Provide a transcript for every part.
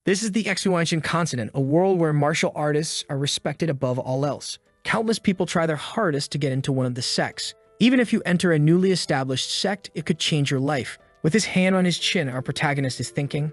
This is the Exuantian continent, a world where martial artists are respected above all else. Countless people try their hardest to get into one of the sects. Even if you enter a newly established sect, it could change your life. With his hand on his chin, our protagonist is thinking,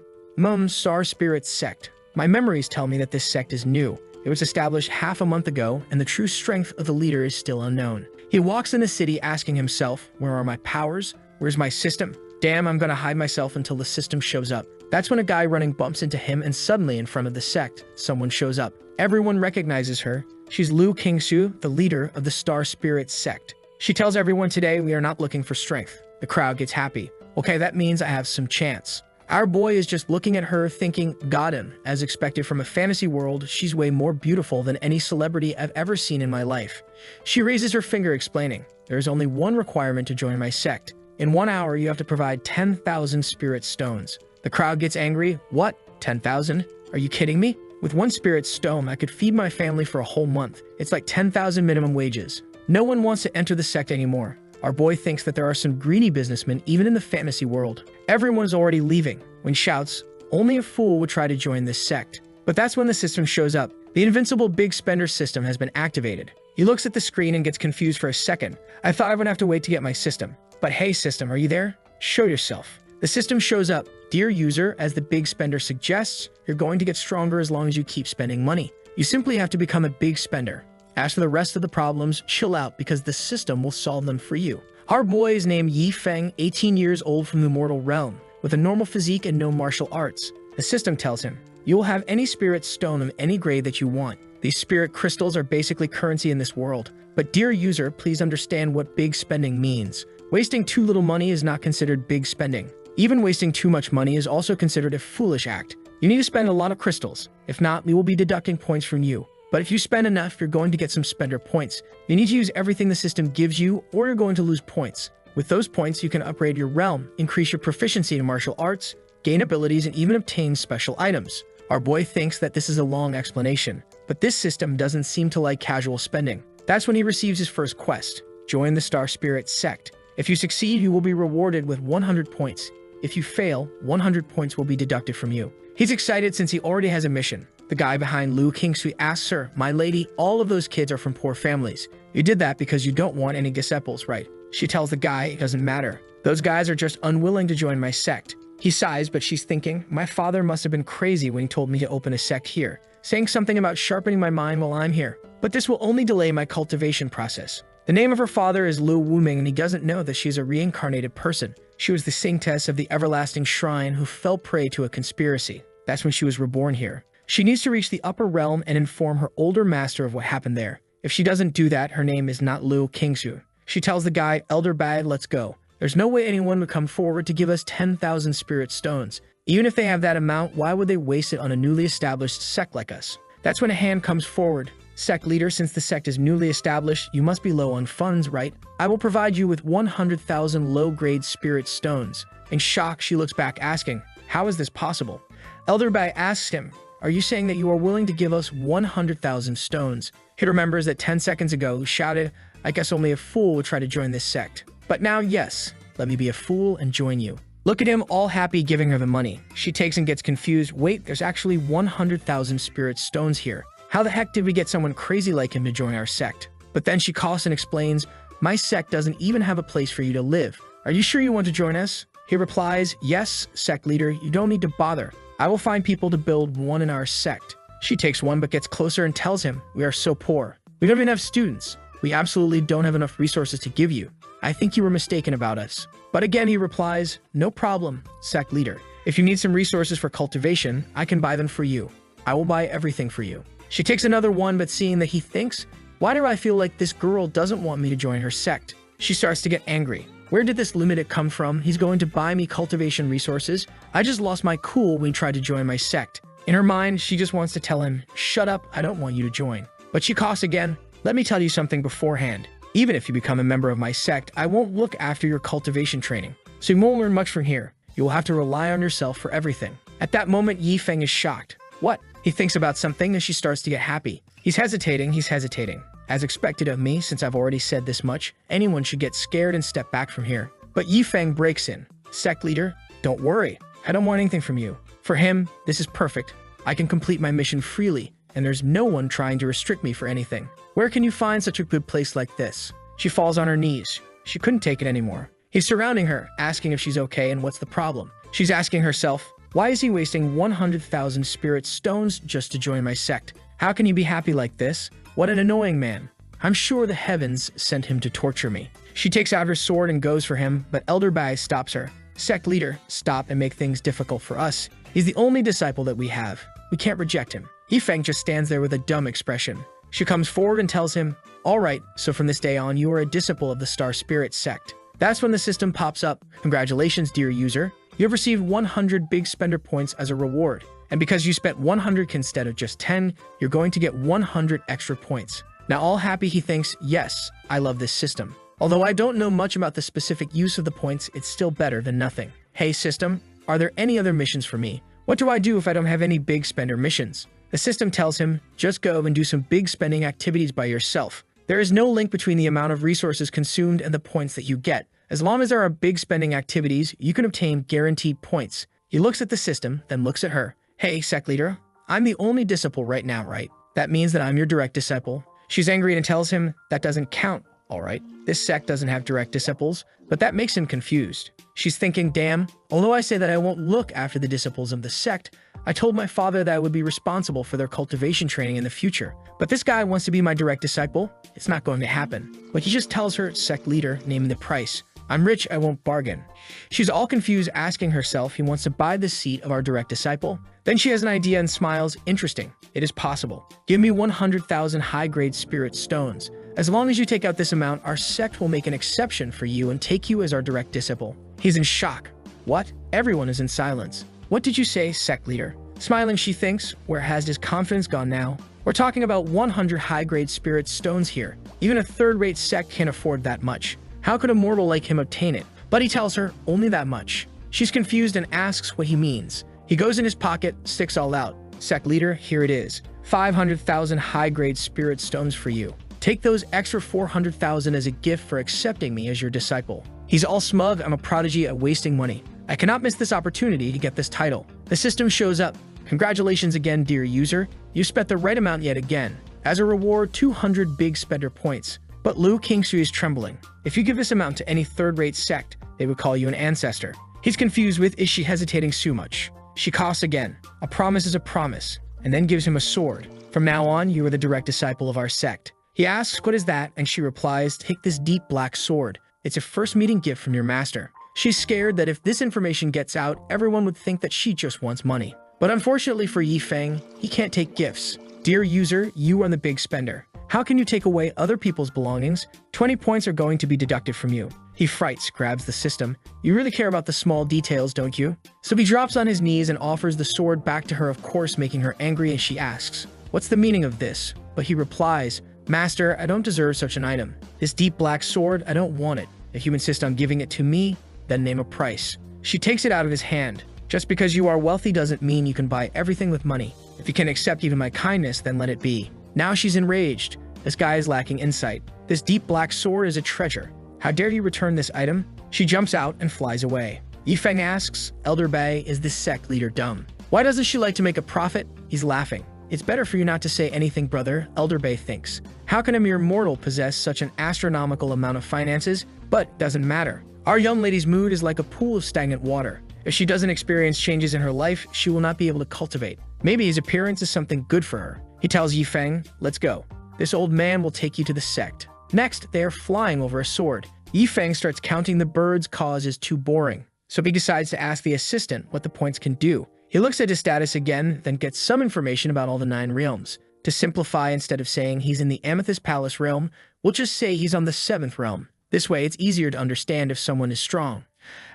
Star Spirit Sect. My memories tell me that this sect is new. It was established half a month ago, and the true strength of the leader is still unknown. He walks in the city asking himself, where are my powers? Where's my system? Damn, I'm gonna hide myself until the system shows up. That's when a guy running bumps into him, and suddenly in front of the sect, someone shows up. Everyone recognizes her. She's Lu Qingsu, the leader of the Star Spirit Sect. She tells everyone today we are not looking for strength. The crowd gets happy. Okay, that means I have some chance. Our boy is just looking at her thinking, got him. As expected from a fantasy world, she's way more beautiful than any celebrity I've ever seen in my life. She raises her finger explaining, there is only one requirement to join my sect. In 1 hour, you have to provide 10,000 spirit stones. The crowd gets angry. What? 10,000? Are you kidding me? With 1 spirit stone, I could feed my family for a whole month. It's like 10,000 minimum wages. No one wants to enter the sect anymore. Our boy thinks that there are some greedy businessmen even in the fantasy world. Everyone is already leaving. When shouts, only a fool would try to join this sect. But that's when the system shows up. The invincible big spender system has been activated. He looks at the screen and gets confused for a second. I thought I would have to wait to get my system. But hey system, are you there? Show yourself. The system shows up. Dear user, as the big spender suggests, you're going to get stronger as long as you keep spending money. You simply have to become a big spender. As for the rest of the problems, chill out because the system will solve them for you. Our boy is named Yi Feng, 18 years old from the mortal realm, with a normal physique and no martial arts. The system tells him, you will have any spirit stone of any grade that you want. These spirit crystals are basically currency in this world. But dear user, please understand what big spending means. Wasting too little money is not considered big spending. Even wasting too much money is also considered a foolish act. You need to spend a lot of crystals. If not, we will be deducting points from you. But if you spend enough, you're going to get some spender points. You need to use everything the system gives you, or you're going to lose points. With those points, you can upgrade your realm, increase your proficiency in martial arts, gain abilities, and even obtain special items. Our boy thinks that this is a long explanation, but this system doesn't seem to like casual spending. That's when he receives his first quest. Join the Star Spirit Sect. If you succeed, you will be rewarded with 100 points. If you fail, 100 points will be deducted from you. He's excited since he already has a mission. The guy behind Lu Qingsu asks her, my lady, all of those kids are from poor families. You did that because you don't want any disciples, right? She tells the guy it doesn't matter. Those guys are just unwilling to join my sect. He sighs, but she's thinking, my father must have been crazy when he told me to open a sect here, saying something about sharpening my mind while I'm here. But this will only delay my cultivation process. The name of her father is Lu Wuming, and he doesn't know that she's a reincarnated person. She was the saintess of the everlasting shrine who fell prey to a conspiracy. That's when she was reborn here. She needs to reach the upper realm and inform her older master of what happened there. If she doesn't do that, her name is not Lu Qingsu. She tells the guy, Elder Bad, let's go. There's no way anyone would come forward to give us 10,000 spirit stones. Even if they have that amount, why would they waste it on a newly established sect like us? That's when a hand comes forward. Sect leader, since the sect is newly established, you must be low on funds, right? I will provide you with 100,000 low-grade spirit stones. In shock, she looks back asking, how is this possible? Elder Bai asks him, are you saying that you are willing to give us 100,000 stones? He remembers that 10 seconds ago he shouted, I guess only a fool would try to join this sect. But now, yes, let me be a fool and join you. Look at him, all happy, giving her the money. She takes and gets confused. Wait, there's actually 100,000 spirit stones here. How the heck did we get someone crazy like him to join our sect? But then she coughs and explains, my sect doesn't even have a place for you to live. Are you sure you want to join us? He replies, yes, sect leader, you don't need to bother. I will find people to build one in our sect. She takes one but gets closer and tells him, we are so poor. We don't even have students. We absolutely don't have enough resources to give you. I think you were mistaken about us. But again, he replies, no problem, sect leader. If you need some resources for cultivation, I can buy them for you. I will buy everything for you. She takes another one, but seeing that he thinks, why do I feel like this girl doesn't want me to join her sect? She starts to get angry. Where did this limited come from? He's going to buy me cultivation resources. I just lost my cool when he tried to join my sect. In her mind, she just wants to tell him, shut up, I don't want you to join. But she coughs again. Let me tell you something beforehand. Even if you become a member of my sect, I won't look after your cultivation training. So you won't learn much from here. You will have to rely on yourself for everything. At that moment, Yi Feng is shocked. What? He thinks about something and she starts to get happy. He's hesitating. As expected of me, since I've already said this much, anyone should get scared and step back from here. But Yi Feng breaks in. Sect leader, don't worry. I don't want anything from you. For him, this is perfect. I can complete my mission freely, and there's no one trying to restrict me for anything. Where can you find such a good place like this? She falls on her knees. She couldn't take it anymore. He's surrounding her, asking if she's okay and what's the problem. She's asking herself, why is he wasting 100,000 spirit stones just to join my sect? How can you be happy like this? What an annoying man. I'm sure the heavens sent him to torture me. She takes out her sword and goes for him, but Elder Bai stops her. Sect leader, stop and make things difficult for us. He's the only disciple that we have. We can't reject him. Yifeng just stands there with a dumb expression. She comes forward and tells him, all right, so from this day on, you are a disciple of the Star Spirit sect. That's when the system pops up. Congratulations, dear user. You have received 100 big spender points as a reward. And because you spent 100 instead of just 10, you're going to get 100 extra points. Now all happy, he thinks, yes, I love this system. Although I don't know much about the specific use of the points, it's still better than nothing. Hey system, are there any other missions for me? What do I do if I don't have any big spender missions? The system tells him, just go and do some big spending activities by yourself. There is no link between the amount of resources consumed and the points that you get. As long as there are big spending activities, you can obtain guaranteed points. He looks at the system, then looks at her. Hey, sect leader, I'm the only disciple right now, right? That means that I'm your direct disciple. She's angry and tells him that doesn't count. All right, this sect doesn't have direct disciples, but that makes him confused. She's thinking, damn, although I say that I won't look after the disciples of the sect, I told my father that I would be responsible for their cultivation training in the future. But this guy wants to be my direct disciple? It's not going to happen. But he just tells her, sect leader, naming the price. I'm rich, I won't bargain. She's all confused, asking herself he wants to buy the seat of our direct disciple. Then she has an idea and smiles. Interesting. It is possible. Give me 100,000 high-grade spirit stones. As long as you take out this amount, our sect will make an exception for you and take you as our direct disciple. He's in shock. What? Everyone is in silence. What did you say, sect leader? Smiling, she thinks, where has his confidence gone now? We're talking about 100 high-grade spirit stones here. Even a third-rate sect can't afford that much. How could a mortal like him obtain it? But he tells her, only that much. She's confused and asks what he means. He goes in his pocket, sticks all out. Sect leader, here it is. 500,000 high-grade spirit stones for you. Take those extra 400,000 as a gift for accepting me as your disciple. He's all smug. I'm a prodigy at wasting money. I cannot miss this opportunity to get this title. The system shows up. Congratulations again, dear user. You spent the right amount yet again. As a reward, 200 big spender points. But Liu Qingsui is trembling. If you give this amount to any third-rate sect, they would call you an ancestor. He's confused with, is she hesitating so much? She coughs again. A promise is a promise, and then gives him a sword. From now on, you are the direct disciple of our sect. He asks, what is that? And she replies, take this deep black sword. It's a first meeting gift from your master. She's scared that if this information gets out, everyone would think that she just wants money. But unfortunately for Yifeng, he can't take gifts. Dear user, you are the big spender. How can you take away other people's belongings? 20 points are going to be deducted from you. He frights, grabs the system. You really care about the small details, don't you? So he drops on his knees and offers the sword back to her, of course making her angry, and she asks, what's the meaning of this? But he replies, Master, I don't deserve such an item. This deep black sword, I don't want it. If you insist on giving it to me, then name a price. She takes it out of his hand. Just because you are wealthy doesn't mean you can buy everything with money. If you can accept even my kindness, then let it be. Now she's enraged. This guy is lacking insight. This deep black sword is a treasure. How dare he return this item? She jumps out and flies away. Yifeng asks, Elder Bei, is this sect leader dumb? Why doesn't she like to make a profit? He's laughing. It's better for you not to say anything, brother, Elder Bei thinks. How can a mere mortal possess such an astronomical amount of finances? But doesn't matter. Our young lady's mood is like a pool of stagnant water. If she doesn't experience changes in her life, she will not be able to cultivate. Maybe his appearance is something good for her. He tells Yifeng, let's go. This old man will take you to the sect. Next, they are flying over a sword. Yifeng starts counting the birds cause is too boring. So he decides to ask the assistant what the points can do. He looks at his status again, then gets some information about all the 9 realms. To simplify, instead of saying he's in the Amethyst Palace realm, we'll just say he's on the 7th realm. This way, it's easier to understand if someone is strong.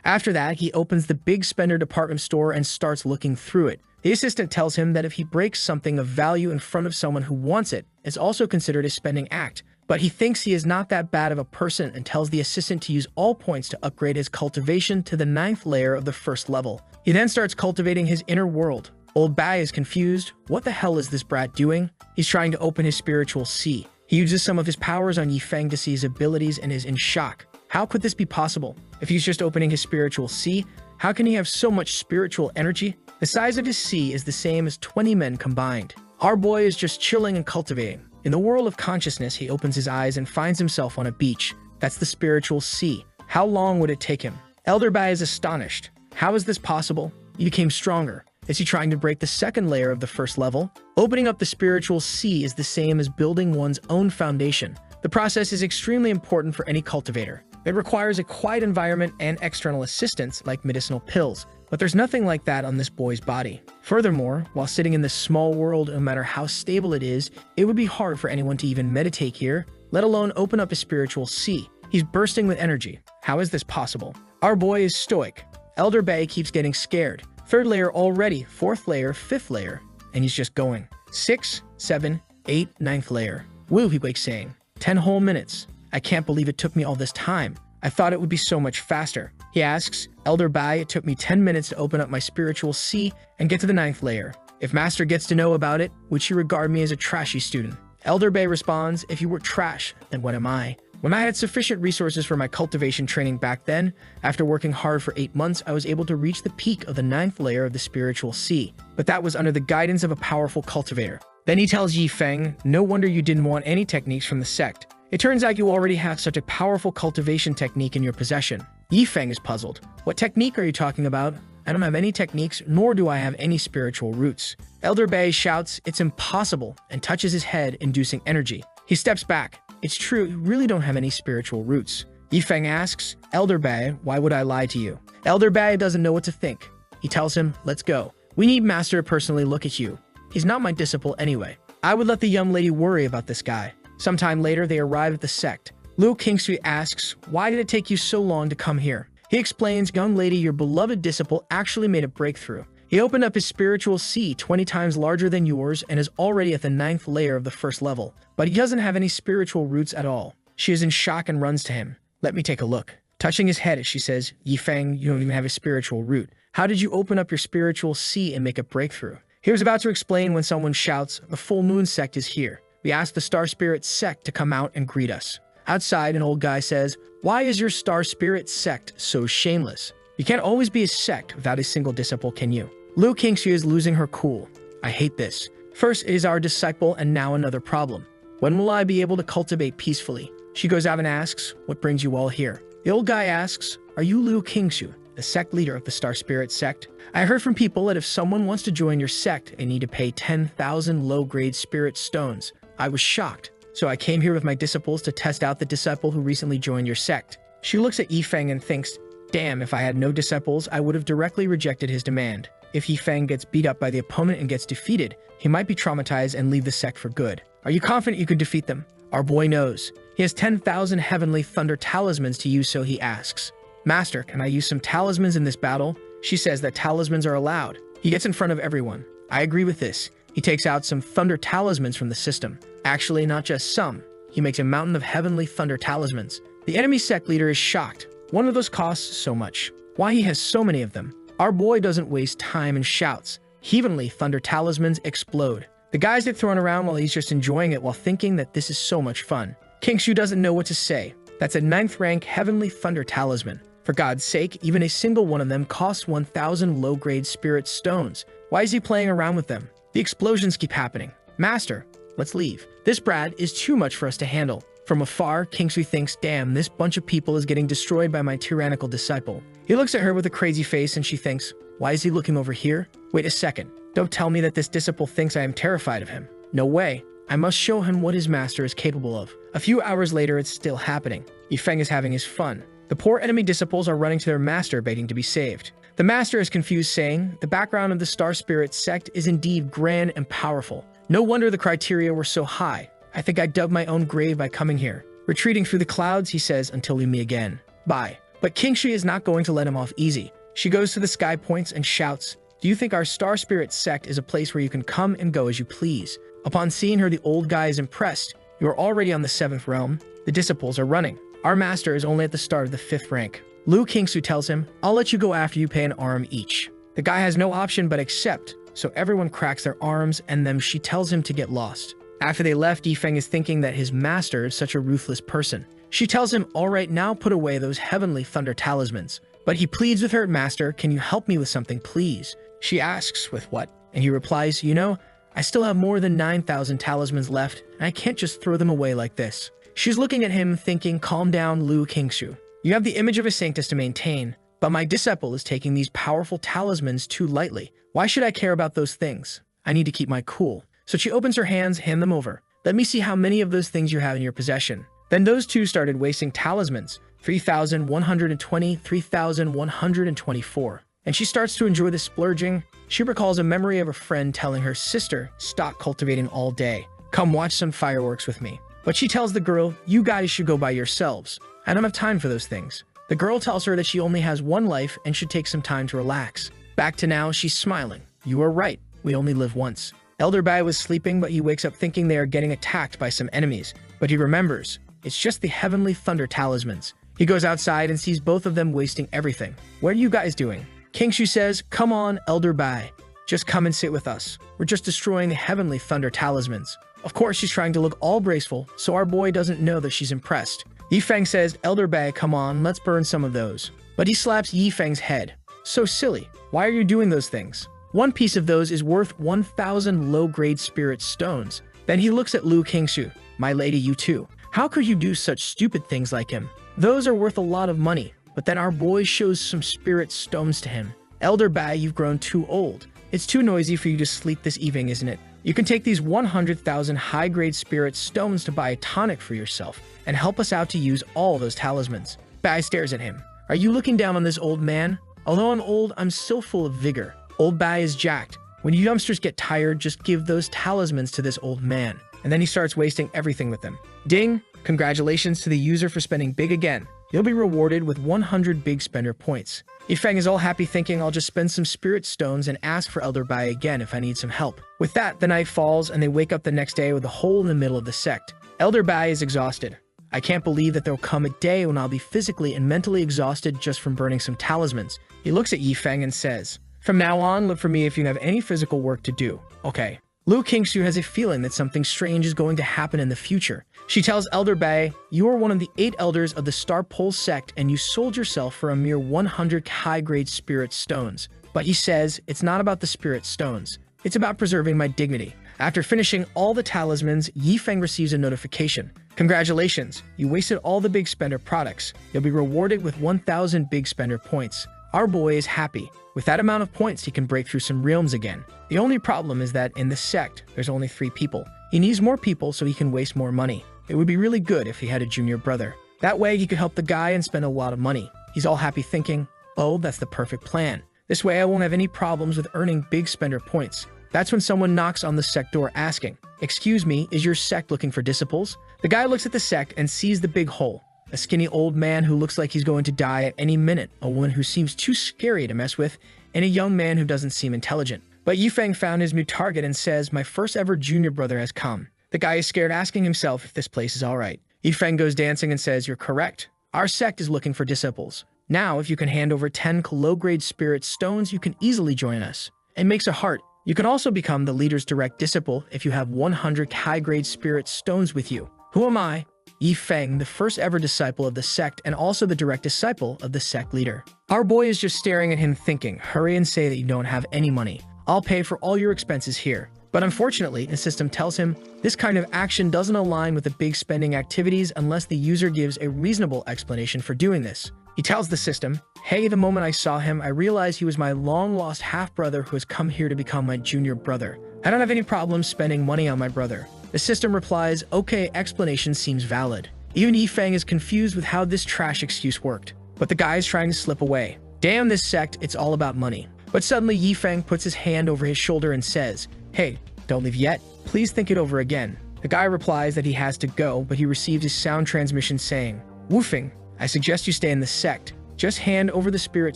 After that, he opens the big spender department store and starts looking through it. The assistant tells him that if he breaks something of value in front of someone who wants it, it's also considered a spending act. But he thinks he is not that bad of a person and tells the assistant to use all points to upgrade his cultivation to the 9th layer of the 1st level. He then starts cultivating his inner world. Old Bai is confused. What the hell is this brat doing? He's trying to open his spiritual sea. He uses some of his powers on Yifeng to see his abilities and is in shock. How could this be possible? If he's just opening his spiritual sea, how can he have so much spiritual energy? The size of his sea is the same as 20 men combined. Our boy is just chilling and cultivating. In the world of consciousness, he opens his eyes and finds himself on a beach. That's the spiritual sea. How long would it take him? Elder Bai is astonished. How is this possible? He became stronger. Is he trying to break the second layer of the first level? Opening up the spiritual sea is the same as building one's own foundation. The process is extremely important for any cultivator. It requires a quiet environment and external assistance like medicinal pills, but there's nothing like that on this boy's body. Furthermore, while sitting in this small world, no matter how stable it is, it would be hard for anyone to even meditate here, let alone open up a spiritual sea. He's bursting with energy. How is this possible? Our boy is stoic. Elder Bay keeps getting scared. Third layer already, fourth layer, fifth layer, and he's just going. 6, 7, 8, ninth layer. Woo, he wakes saying. 10 whole minutes. I can't believe it took me all this time. I thought it would be so much faster. He asks, Elder Bai, it took me 10 minutes to open up my spiritual sea and get to the ninth layer. If Master gets to know about it, would she regard me as a trashy student? Elder Bai responds, if you were trash, then what am I? When I had sufficient resources for my cultivation training back then, after working hard for 8 months, I was able to reach the peak of the ninth layer of the spiritual sea. But that was under the guidance of a powerful cultivator. Then he tells Yi Feng, no wonder you didn't want any techniques from the sect. It turns out you already have such a powerful cultivation technique in your possession. Yi Feng is puzzled. What technique are you talking about? I don't have any techniques, nor do I have any spiritual roots. Elder Bai shouts, it's impossible, and touches his head, inducing energy. He steps back. It's true, you really don't have any spiritual roots. Yi Feng asks, Elder Bai, why would I lie to you? Elder Bai doesn't know what to think. He tells him, let's go. We need Master to personally look at you. He's not my disciple anyway. I would let the young lady worry about this guy. Sometime later, they arrive at the sect. Liu Qingsui asks, why did it take you so long to come here? He explains, young lady, your beloved disciple actually made a breakthrough. He opened up his spiritual sea 20 times larger than yours and is already at the ninth layer of the first level. But he doesn't have any spiritual roots at all. She is in shock and runs to him. Let me take a look. Touching his head as she says, Yi Feng, you don't even have a spiritual root. How did you open up your spiritual sea and make a breakthrough? He was about to explain when someone shouts, the full moon sect is here. We asked the Star Spirit sect to come out and greet us. Outside, an old guy says, why is your Star Spirit sect so shameless? You can't always be a sect without a single disciple, can you? Liu Qingsui is losing her cool. I hate this. First, it is our disciple and now another problem. When will I be able to cultivate peacefully? She goes out and asks, what brings you all here? The old guy asks, are you Liu Qingsui, the sect leader of the Star Spirit sect? I heard from people that if someone wants to join your sect, they need to pay 10,000 low-grade spirit stones. I was shocked. So I came here with my disciples to test out the disciple who recently joined your sect. She looks at Yi Feng and thinks, damn, if I had no disciples, I would have directly rejected his demand. If Yi Feng gets beat up by the opponent and gets defeated, he might be traumatized and leave the sect for good. Are you confident you could defeat them? Our boy knows. He has 10,000 heavenly thunder talismans to use, so he asks, Master, can I use some talismans in this battle? She says that talismans are allowed. He gets in front of everyone. I agree with this. He takes out some thunder talismans from the system. Actually, not just some. He makes a mountain of heavenly thunder talismans. The enemy sect leader is shocked. One of those costs so much. Why he has so many of them? Our boy doesn't waste time and shouts. Heavenly thunder talismans explode. The guys get thrown around while he's just enjoying it while thinking that this is so much fun. Qingshu doesn't know what to say. That's a 9th rank heavenly thunder talisman. For God's sake, even a single one of them costs 1,000 low-grade spirit stones. Why is he playing around with them? The explosions keep happening. Master, let's leave. This Brad is too much for us to handle. From afar, Qingsui thinks, damn, this bunch of people is getting destroyed by my tyrannical disciple. He looks at her with a crazy face and she thinks, why is he looking over here? Wait a second. Don't tell me that this disciple thinks I am terrified of him. No way. I must show him what his master is capable of. A few hours later, it's still happening. Yi Feng is having his fun. The poor enemy disciples are running to their master, begging to be saved. The master is confused, saying, the background of the Star Spirit sect is indeed grand and powerful. No wonder the criteria were so high. I think I dug my own grave by coming here. Retreating through the clouds, he says, until we meet again. Bye. But Qingshui is not going to let him off easy. She goes to the sky points and shouts, do you think our Star Spirit sect is a place where you can come and go as you please? Upon seeing her, the old guy is impressed. You are already on the 7th realm. The disciples are running. Our master is only at the start of the 5th rank. Liu Qingsui tells him, I'll let you go after you pay an arm each. The guy has no option but accept, so everyone cracks their arms and then she tells him to get lost. After they left, Yi Feng is thinking that his master is such a ruthless person. She tells him, all right, now put away those heavenly thunder talismans. But he pleads with her, Master, can you help me with something, please? She asks, with what? And he replies, you know, I still have more than 9,000 talismans left, and I can't just throw them away like this. She's looking at him thinking, calm down, Lu Qingshu. You have the image of a sanctus to maintain, but my disciple is taking these powerful talismans too lightly. Why should I care about those things? I need to keep my cool. So she opens her hands, hand them over. Let me see how many of those things you have in your possession. Then those two started wasting talismans, 3,120, 3,124. And she starts to enjoy the splurging. She recalls a memory of a friend telling her sister, stop cultivating all day. Come watch some fireworks with me. But she tells the girl, you guys should go by yourselves. I don't have time for those things. The girl tells her that she only has one life and should take some time to relax. Back to now, she's smiling. You are right. We only live once. Elder Bai was sleeping, but he wakes up thinking they are getting attacked by some enemies. But he remembers, it's just the Heavenly Thunder talismans. He goes outside and sees both of them wasting everything. What are you guys doing? Qingshu says, come on, Elder Bai. Just come and sit with us. We're just destroying the Heavenly Thunder talismans. Of course, she's trying to look all graceful, so our boy doesn't know that she's impressed. Yifeng says, Elder Bai, come on, let's burn some of those. But he slaps Yifeng's head. So silly. Why are you doing those things? One piece of those is worth 1,000 low-grade spirit stones. Then he looks at Lu Qingshu. My lady, you too. How could you do such stupid things like him? Those are worth a lot of money. But then our boy shows some spirit stones to him. Elder Bai, you've grown too old. It's too noisy for you to sleep this evening, isn't it? You can take these 100,000 high-grade spirit stones to buy a tonic for yourself and help us out to use all those talismans. Bai stares at him. Are you looking down on this old man? Although I'm old, I'm still full of vigor. Old Bai is jacked. When you youngsters get tired, just give those talismans to this old man. And then he starts wasting everything with them. Ding! Congratulations to the user for spending big again. You'll be rewarded with 100 big spender points. Yifeng is all happy thinking I'll just spend some spirit stones and ask for Elder Bai again if I need some help. With that, the night falls and they wake up the next day with a hole in the middle of the sect. Elder Bai is exhausted. I can't believe that there'll come a day when I'll be physically and mentally exhausted just from burning some talismans. He looks at Yifeng and says, from now on, look for me if you have any physical work to do. Okay. Lu Qingshu has a feeling that something strange is going to happen in the future. She tells Elder Bai, you are one of the 8 elders of the Star Pole sect and you sold yourself for a mere 100 high-grade spirit stones. But he says, it's not about the spirit stones. It's about preserving my dignity. After finishing all the talismans, Yifeng receives a notification. Congratulations, you wasted all the big spender products. You'll be rewarded with 1,000 big spender points. Our boy is happy. With that amount of points, he can break through some realms again. The only problem is that in the sect, there's only 3 people. He needs more people so he can waste more money. It would be really good if he had a junior brother. That way, he could help the guy and spend a lot of money. He's all happy thinking, oh, that's the perfect plan. This way, I won't have any problems with earning big spender points. That's when someone knocks on the sect door asking, excuse me, is your sect looking for disciples? The guy looks at the sect and sees the big hole. A skinny old man who looks like he's going to die at any minute, a woman who seems too scary to mess with, and a young man who doesn't seem intelligent. But Yifeng found his new target and says, my first ever junior brother has come. The guy is scared, asking himself if this place is alright. Yifeng goes dancing and says, you're correct. Our sect is looking for disciples. Now, if you can hand over 10 low-grade spirit stones, you can easily join us. And makes a heart. You can also become the leader's direct disciple if you have 100 high-grade spirit stones with you. Who am I? Yifeng, the first ever disciple of the sect and also the direct disciple of the sect leader. Our boy is just staring at him thinking, hurry and say that you don't have any money. I'll pay for all your expenses here. But unfortunately, the system tells him this kind of action doesn't align with the big spending activities unless the user gives a reasonable explanation for doing this. He tells the system, hey, the moment I saw him, I realized he was my long-lost half-brother who has come here to become my junior brother. I don't have any problem spending money on my brother. The system replies, okay, explanation seems valid. Even Yifeng is confused with how this trash excuse worked. But the guy is trying to slip away. Damn this sect, it's all about money. But suddenly Yifeng puts his hand over his shoulder and says, hey, don't leave yet. Please think it over again. The guy replies that he has to go, but he receives a sound transmission saying, Woofing, I suggest you stay in the sect. Just hand over the spirit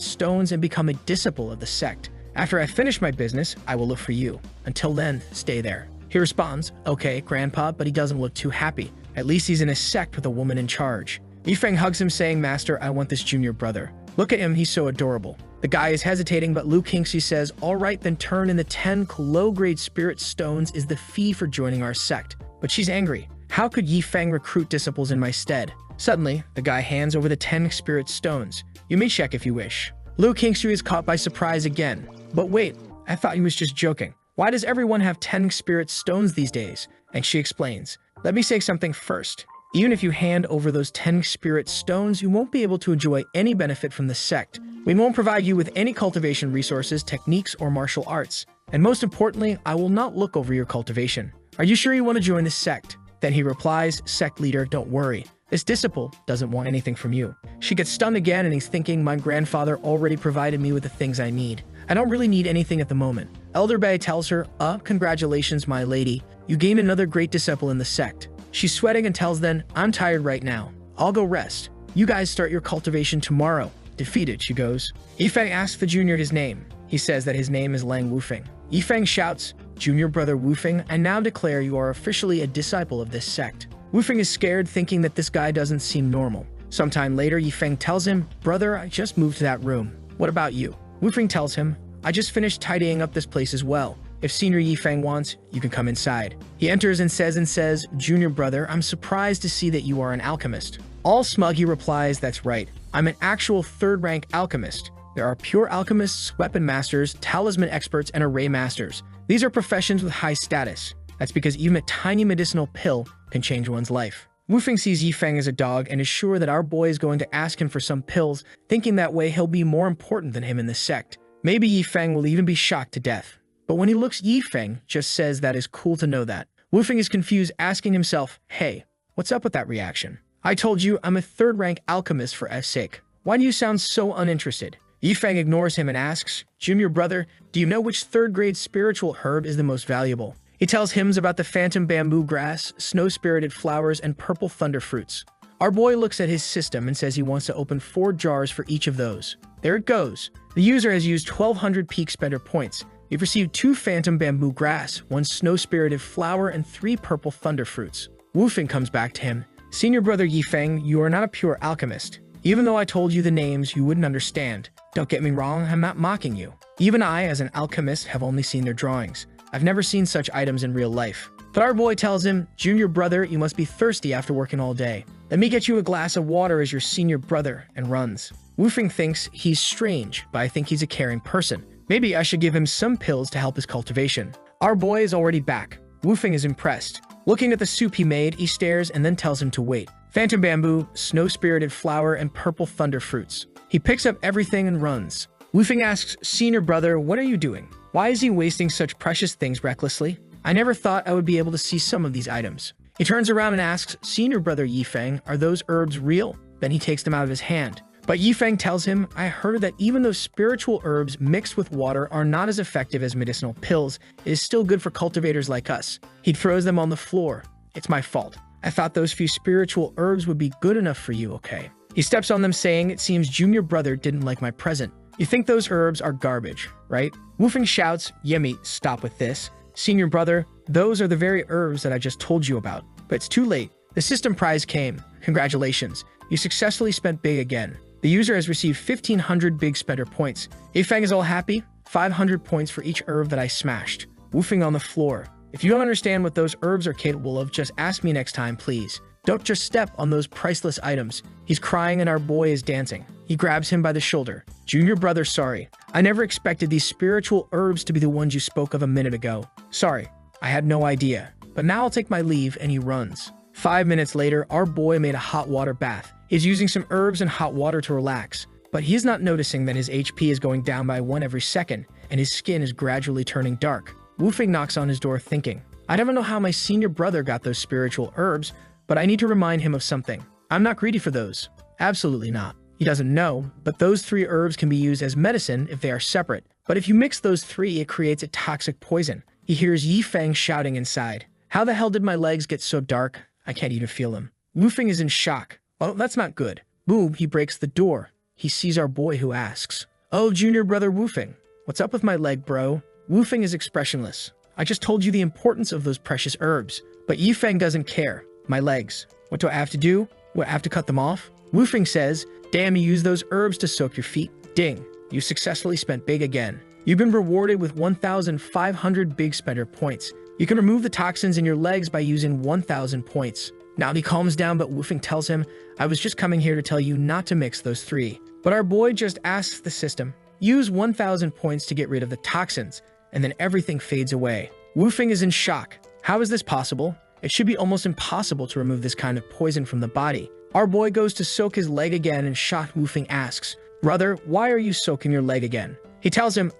stones and become a disciple of the sect. After I finish my business, I will look for you. Until then, stay there. He responds, okay, Grandpa, but he doesn't look too happy. At least he's in a sect with a woman in charge. Yifeng hugs him saying, Master, I want this junior brother. Look at him, he's so adorable. The guy is hesitating, but Lu Qingshu says, all right, then turn in the 10 low-grade spirit stones is the fee for joining our sect. But she's angry. How could Yifeng recruit disciples in my stead? Suddenly, the guy hands over the 10 spirit stones. You may check if you wish. Lu Qingshu is caught by surprise again. But wait, I thought he was just joking. Why does everyone have 10 spirit stones these days? And she explains, let me say something first. Even if you hand over those 10 spirit stones, you won't be able to enjoy any benefit from the sect. We won't provide you with any cultivation resources, techniques, or martial arts. And most importantly, I will not look over your cultivation. Are you sure you want to join the sect? Then he replies, sect leader, don't worry. This disciple doesn't want anything from you. She gets stunned again and he's thinking, my grandfather already provided me with the things I need. I don't really need anything at the moment. Elder Bay tells her, congratulations, my lady. You gained another great disciple in the sect. She's sweating and tells them, I'm tired right now. I'll go rest. You guys start your cultivation tomorrow. Defeated, she goes. Yifeng asks the junior his name. He says that his name is Lang Wufeng. Yifeng shouts, Junior brother Wufeng, I now declare you are officially a disciple of this sect. Wufeng is scared, thinking that this guy doesn't seem normal. Sometime later, Yifeng tells him, brother, I just moved to that room. What about you? Wufeng tells him, I just finished tidying up this place as well. If Senior Yifeng wants, you can come inside. He enters and says, Junior brother, I'm surprised to see that you are an alchemist. All smug, he replies, that's right. I'm an actual third-rank alchemist. There are pure alchemists, weapon masters, talisman experts, and array masters. These are professions with high status. That's because even a tiny medicinal pill can change one's life. Wufeng sees Yifeng as a dog and is sure that our boy is going to ask him for some pills, thinking that way he'll be more important than him in the sect. Maybe Yifeng will even be shocked to death. But when he looks, Yifeng just says that is cool to know that. Wufeng is confused, asking himself, hey, what's up with that reaction? I told you I'm a third-rank alchemist for F's sake. Why do you sound so uninterested? Yifeng ignores him and asks, Junior brother, do you know which third-grade spiritual herb is the most valuable? He tells him about the phantom bamboo grass, snow-spirited flowers, and purple thunder fruits. Our boy looks at his system and says he wants to open 4 jars for each of those. There it goes. The user has used 1,200 peak spender points. You've received 2 phantom bamboo grass, 1 snow-spirited flower, and 3 purple thunder fruits. Wufeng comes back to him. Senior brother Yifeng, you are not a pure alchemist. Even though I told you the names, you wouldn't understand. Don't get me wrong, I'm not mocking you. Even I, as an alchemist, have only seen their drawings. I've never seen such items in real life. But our boy tells him, Junior brother, you must be thirsty after working all day. Let me get you a glass of water as your senior brother, and runs. Wufeng thinks he's strange, but I think he's a caring person. Maybe I should give him some pills to help his cultivation. Our boy is already back. Wufeng is impressed. Looking at the soup he made, he stares and then tells him to wait. Phantom bamboo, snow-spirited flower, and purple thunder fruits. He picks up everything and runs. Wufeng asks, Senior brother, what are you doing? Why is he wasting such precious things recklessly? I never thought I would be able to see some of these items. He turns around and asks, Senior brother Yifeng, are those herbs real? Then he takes them out of his hand. But Yifeng tells him, I heard that even though spiritual herbs mixed with water are not as effective as medicinal pills, it is still good for cultivators like us. He throws them on the floor. It's my fault. I thought those few spiritual herbs would be good enough for you, okay? He steps on them saying, it seems Junior brother didn't like my present. You think those herbs are garbage, right? Wufeng shouts, Yemi, stop with this. Senior brother, those are the very herbs that I just told you about. But it's too late. The system prize came. Congratulations. You successfully spent big again. The user has received 1,500 big spender points. Yifeng is all happy. 500 points for each herb that I smashed. Wufeng on the floor. If you don't understand what those herbs are capable of, just ask me next time, please. Don't just step on those priceless items. He's crying and our boy is dancing. He grabs him by the shoulder. Junior brother, sorry. I never expected these spiritual herbs to be the ones you spoke of a minute ago. Sorry, I had no idea. But now I'll take my leave, and he runs. 5 minutes later, our boy made a hot water bath. He's using some herbs and hot water to relax. But he's not noticing that his HP is going down by 1 every second, and his skin is gradually turning dark. Wufeng knocks on his door thinking, I never know how my senior brother got those spiritual herbs, but I need to remind him of something. I'm not greedy for those. Absolutely not. He doesn't know, but those 3 herbs can be used as medicine if they are separate. But if you mix those 3, it creates a toxic poison. He hears Yifeng shouting inside. How the hell did my legs get so dark? I can't even feel them. Wufeng is in shock. Oh, that's not good. Boom, he breaks the door. He sees our boy who asks, Oh, junior brother Wufeng, what's up with my leg, bro? Wufeng is expressionless. I just told you the importance of those precious herbs. But Yifeng doesn't care. My legs. What do I have to do? What, I have to cut them off? Wufeng says, Damn, you use those herbs to soak your feet. Ding. You successfully spent big again. You've been rewarded with 1,500 big spender points. You can remove the toxins in your legs by using 1,000 points. Now he calms down, but Wufeng tells him, I was just coming here to tell you not to mix those 3. But our boy just asks the system, use 1,000 points to get rid of the toxins. and then everything fades away. Wu-Fing is in shock. How is this possible? It should be almost impossible to remove this kind of poison from the body. Our boy goes to soak his leg again, and shocked Wu-Fing asks, "Brother, why are you soaking your leg again?" He tells him,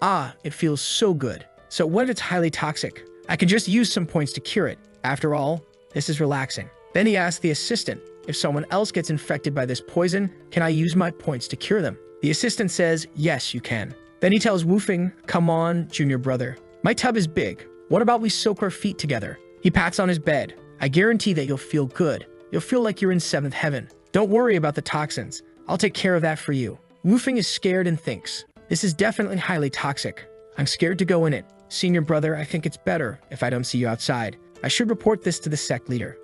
it feels so good. So what if it's highly toxic? I can just use some points to cure it. After all, this is relaxing. Then he asks the assistant, if someone else gets infected by this poison, can I use my points to cure them? The assistant says, yes, you can. Then he tells Wu-Fing, come on, junior brother. My tub is big. What about we soak our feet together? He pats on his bed. I guarantee that you'll feel good. You'll feel like you're in seventh heaven. Don't worry about the toxins. I'll take care of that for you. Wu-Fing is scared and thinks, this is definitely highly toxic. I'm scared to go in it. Senior brother, I think it's better if I don't see you outside. I should report this to the sect leader.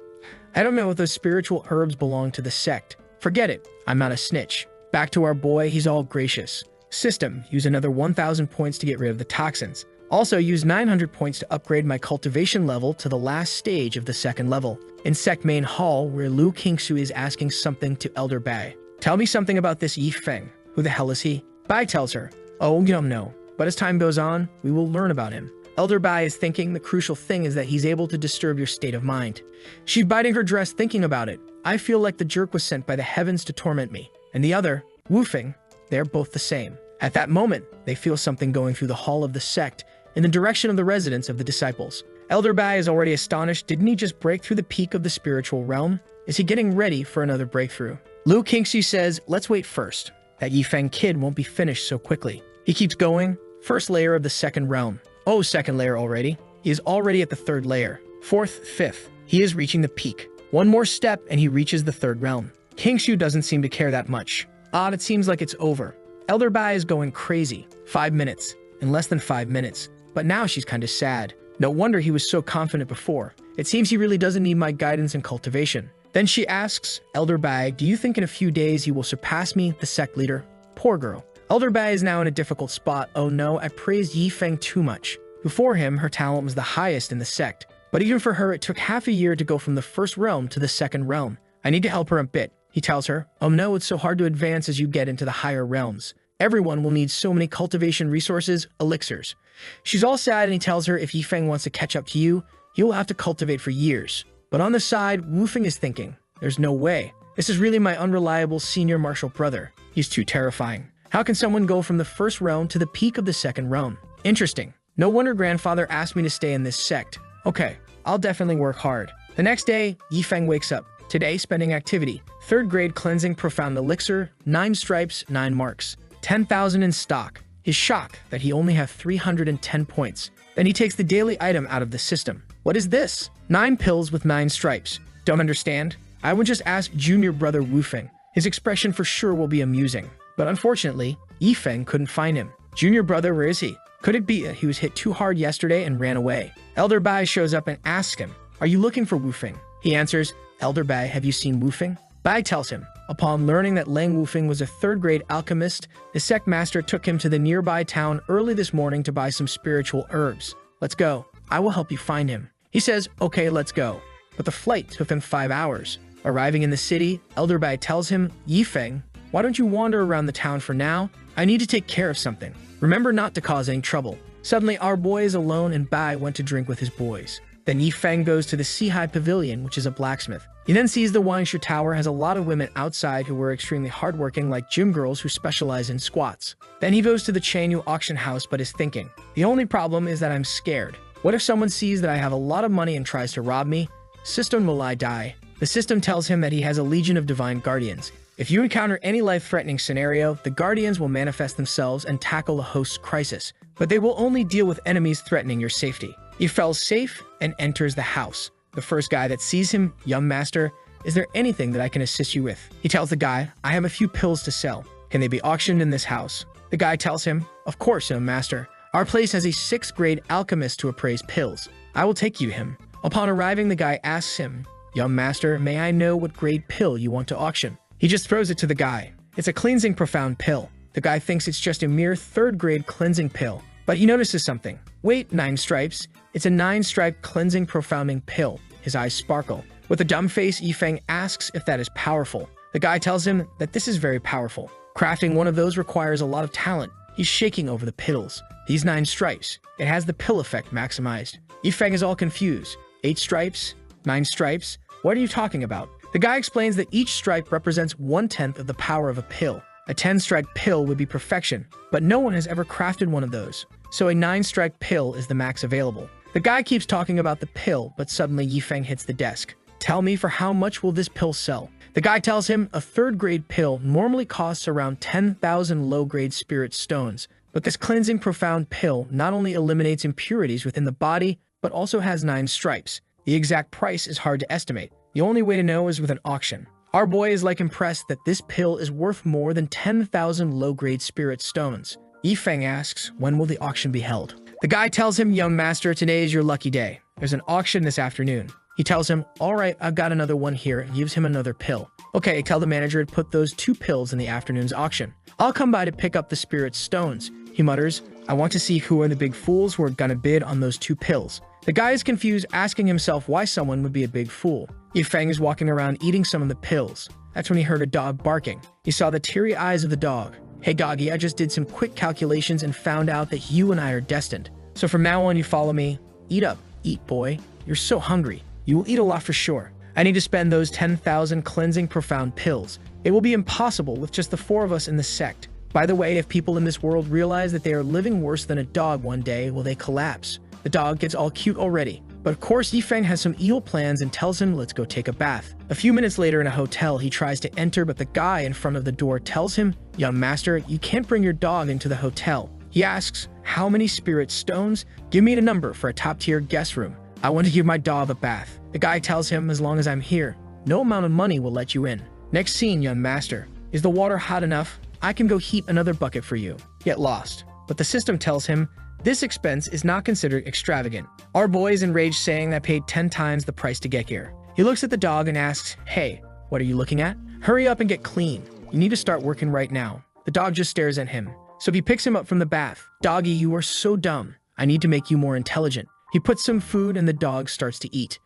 I don't know if those spiritual herbs belong to the sect. Forget it. I'm not a snitch. Back to our boy, he's all gracious. System, use another 1,000 points to get rid of the toxins. Also use 900 points to upgrade my cultivation level to the last stage of the second level. In sect main hall, where Lu Kingsu is asking something to Elder Bai. Tell me something about this Yi Feng. Who the hell is he? Bai tells her, oh, you don't know. But as time goes on, we will learn about him. Elder Bai is thinking the crucial thing is that he's able to disturb your state of mind. She's biting her dress thinking about it. I feel like the jerk was sent by the heavens to torment me. And the other, Wu-Fing, they're both the same. At that moment, they feel something going through the hall of the sect in the direction of the residence of the disciples. Elder Bai is already astonished. Didn't he just break through the peak of the spiritual realm? Is he getting ready for another breakthrough? Lu Kingxi says, let's wait first. That Yi Feng kid won't be finished so quickly. He keeps going. First layer of the second realm. Oh, second layer already. He is already at the third layer. Fourth, fifth. He is reaching the peak. One more step and he reaches the third realm. Kingshu doesn't seem to care that much. It seems like it's over. Elder Bai is going crazy. 5 minutes. In less than 5 minutes. But now she's kind of sad. No wonder he was so confident before. It seems he really doesn't need my guidance and cultivation. Then she asks, Elder Bai, do you think in a few days you will surpass me, the sect leader? Poor girl. Elder Bai is now in a difficult spot. Oh no, I praised Yi Feng too much. Before him, her talent was the highest in the sect. But even for her, it took half a year to go from the first realm to the second realm. I need to help her a bit. He tells her, oh no, it's so hard to advance as you get into the higher realms. Everyone will need so many cultivation resources, elixirs. She's all sad and he tells her if Yi Feng wants to catch up to you, he will have to cultivate for years. But on the side, Wu Feng is thinking, there's no way. This is really my unreliable senior martial brother. He's too terrifying. How can someone go from the first realm to the peak of the second realm? Interesting. No wonder grandfather asked me to stay in this sect. Okay, I'll definitely work hard. The next day, Yi Feng wakes up. Today, spending activity. 3rd grade cleansing profound elixir, 9 stripes, 9 marks. 10,000 in stock. His shock that he only has 310 points. Then he takes the daily item out of the system. What is this? 9 pills with 9 stripes. Don't understand? I would just ask junior brother Wu Feng. His expression for sure will be amusing. But unfortunately, Yi Feng couldn't find him. Junior brother, where is he? Could it be that he was hit too hard yesterday and ran away? Elder Bai shows up and asks him, are you looking for Wu Feng? He answers, Elder Bai, have you seen Wu Feng? Bai tells him, upon learning that Lang Wu Feng was a 3rd grade alchemist, the sect master took him to the nearby town early this morning to buy some spiritual herbs. Let's go. I will help you find him. He says, okay, let's go. But the flight took them 5 hours. Arriving in the city, Elder Bai tells him, Yi Feng, why don't you wander around the town for now? I need to take care of something. Remember not to cause any trouble. Suddenly, our boy is alone and Bai went to drink with his boys. Then Yi Feng goes to the Sea Pavilion, which is a blacksmith. He then sees the Wangshu Tower has a lot of women outside who were extremely hardworking like gym girls who specialize in squats. Then he goes to the Chanyu auction house but is thinking, the only problem is that I'm scared. What if someone sees that I have a lot of money and tries to rob me? System will I die? The system tells him that he has a legion of divine guardians. If you encounter any life-threatening scenario, the guardians will manifest themselves and tackle the host's crisis. But they will only deal with enemies threatening your safety. He falls safe and enters the house. The first guy that sees him, young master, is there anything that I can assist you with? He tells the guy, I have a few pills to sell. Can they be auctioned in this house? The guy tells him, of course, young master. Our place has a 6th grade alchemist to appraise pills. I will take you to him. Upon arriving, the guy asks him, young master, may I know what grade pill you want to auction? He just throws it to the guy. It's a cleansing profound pill. The guy thinks it's just a mere 3rd grade cleansing pill. But he notices something. Wait, 9 stripes. It's a 9-stripe cleansing profounding pill. His eyes sparkle. With a dumb face, Yi Feng asks if that is powerful. The guy tells him that this is very powerful. Crafting one of those requires a lot of talent. He's shaking over the pills. These 9 stripes. It has the pill effect maximized. Yifeng is all confused. 8 stripes? 9 stripes? What are you talking about? The guy explains that each stripe represents 1/10 of the power of a pill. A 10-strike pill would be perfection, but no one has ever crafted one of those. So a 9-strike pill is the max available. The guy keeps talking about the pill, but suddenly Yifeng hits the desk. Tell me, for how much will this pill sell? The guy tells him a 3rd-grade pill normally costs around 10,000 low-grade spirit stones, but this cleansing profound pill not only eliminates impurities within the body, but also has 9 stripes. The exact price is hard to estimate. The only way to know is with an auction. Our boy is impressed that this pill is worth more than 10,000 low-grade spirit stones. Yifeng asks, when will the auction be held? The guy tells him, young master, today is your lucky day. There's an auction this afternoon. He tells him, all right, I've got another one here, and gives him another pill. Okay, tell the manager to put those 2 pills in the afternoon's auction. I'll come by to pick up the spirit stones. He mutters, I want to see who are the big fools who are gonna bid on those 2 pills. The guy is confused, asking himself why someone would be a big fool. Yifeng is walking around eating some of the pills. That's when he heard a dog barking. He saw the teary eyes of the dog. Hey doggy, I just did some quick calculations and found out that you and I are destined. So from now on you follow me. Eat up, eat boy. You're so hungry. You will eat a lot for sure. I need to spend those 10,000 cleansing profound pills. It will be impossible with just the 4 of us in the sect. By the way, if people in this world realize that they are living worse than a dog one day, will they collapse? The dog gets all cute already. But of course, Yifeng has some evil plans and tells him, let's go take a bath. A few minutes later in a hotel, he tries to enter, but the guy in front of the door tells him, young master, you can't bring your dog into the hotel. He asks, how many spirit stones? Give me a number for a top-tier guest room. I want to give my dog a bath. The guy tells him, as long as I'm here, no amount of money will let you in. Next scene, young master. Is the water hot enough? I can go heat another bucket for you. Get lost. But the system tells him, this expense is not considered extravagant. Our boy is enraged, saying that I paid 10 times the price to get here. He looks at the dog and asks, hey, what are you looking at? Hurry up and get clean. You need to start working right now. The dog just stares at him. So he picks him up from the bath. Doggy, you are so dumb. I need to make you more intelligent. He puts some food and the dog starts to eat.